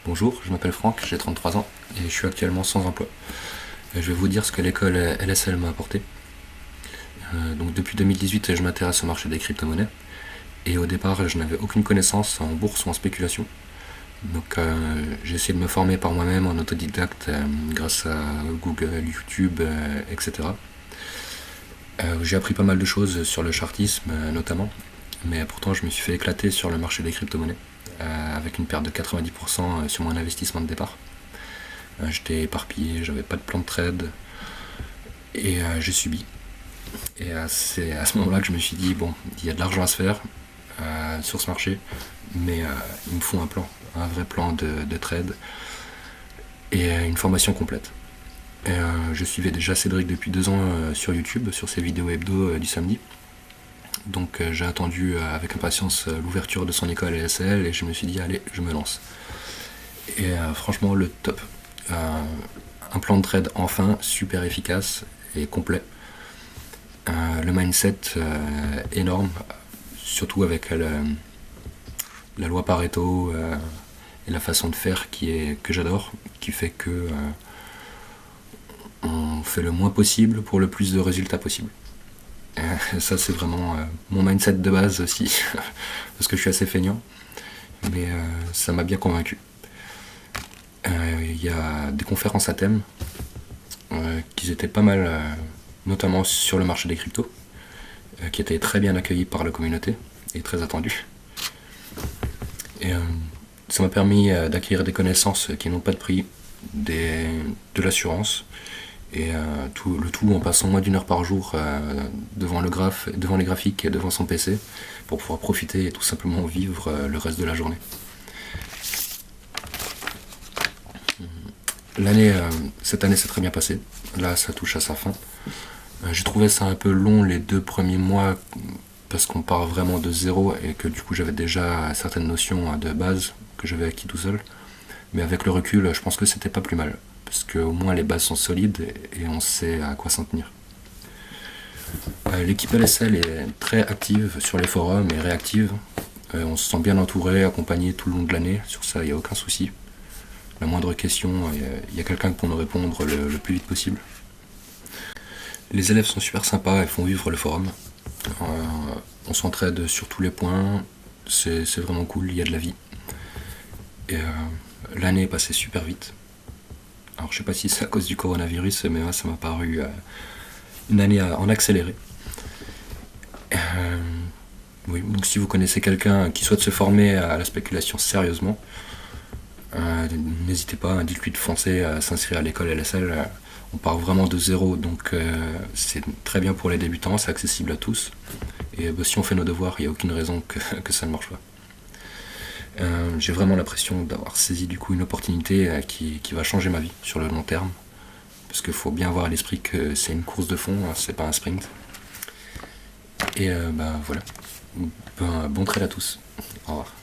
Bonjour, je m'appelle Franck, j'ai 33 ans et je suis actuellement sans emploi. Je vais vous dire ce que l'école LSL m'a apporté. Donc depuis 2018, je m'intéresse au marché des crypto-monnaies et au départ, je n'avais aucune connaissance en bourse ou en spéculation. Donc j'ai essayé de me former par moi-même en autodidacte grâce à Google, YouTube, etc. J'ai appris pas mal de choses sur le chartisme notamment, mais pourtant je me suis fait éclater sur le marché des crypto-monnaies avec une perte de 90% sur mon investissement de départ. J'étais éparpillé, j'avais pas de plan de trade et j'ai subi. Et c'est à ce moment-là que je me suis dit, bon, il y a de l'argent à se faire sur ce marché, mais il me faut un plan, un vrai plan de trade et une formation complète. Et je suivais déjà Cédric depuis 2 ans sur YouTube, sur ses vidéos hebdo du samedi. Donc j'ai attendu avec impatience l'ouverture de son école LSL et je me suis dit, allez, je me lance. Et franchement, le top. Un plan de trade enfin super efficace et complet. Le mindset énorme, surtout avec la loi Pareto et la façon de faire que j'adore, qui fait que on fait le moins possible pour le plus de résultats possible. Ça c'est vraiment mon mindset de base aussi, parce que je suis assez feignant, mais ça m'a bien convaincu. Il y a des conférences à thème qui étaient pas mal, notamment sur le marché des cryptos, qui étaient très bien accueillis par la communauté et très attendus. Et ça m'a permis d'acquérir des connaissances qui n'ont pas de prix, de l'assurance, et le tout en passant moins d'1 heure par jour devant les graphiques et devant son PC pour pouvoir profiter et tout simplement vivre le reste de la journée. Cette année s'est très bien passée. Là, ça touche à sa fin. J'ai trouvé ça un peu long les 2 premiers mois parce qu'on part vraiment de zéro et que du coup j'avais déjà certaines notions de base que j'avais acquis tout seul. Mais avec le recul, je pense que c'était pas plus mal parce qu'au moins les bases sont solides et on sait à quoi s'en tenir. L'équipe LSL est très active sur les forums et réactive. On se sent bien entouré, accompagné tout le long de l'année. Sur ça, il n'y a aucun souci. La moindre question, il y a quelqu'un pour nous répondre le plus vite possible. Les élèves sont super sympas et font vivre le forum. On s'entraide sur tous les points, c'est vraiment cool, il y a de la vie. Et l'année est passée super vite. Alors je sais pas si c'est à cause du coronavirus, mais moi ça m'a paru une année en accéléré. Oui, donc si vous connaissez quelqu'un qui souhaite se former à la spéculation sérieusement, n'hésitez pas, dites-lui de foncer à s'inscrire à l'école LSL. On part vraiment de zéro, donc c'est très bien pour les débutants, c'est accessible à tous. Et si on fait nos devoirs, il n'y a aucune raison que ça ne marche pas. J'ai vraiment l'impression d'avoir saisi du coup une opportunité qui va changer ma vie sur le long terme. Parce qu'il faut bien avoir à l'esprit que c'est une course de fond, c'est pas un sprint. Et voilà. Bon trade à tous. Au revoir.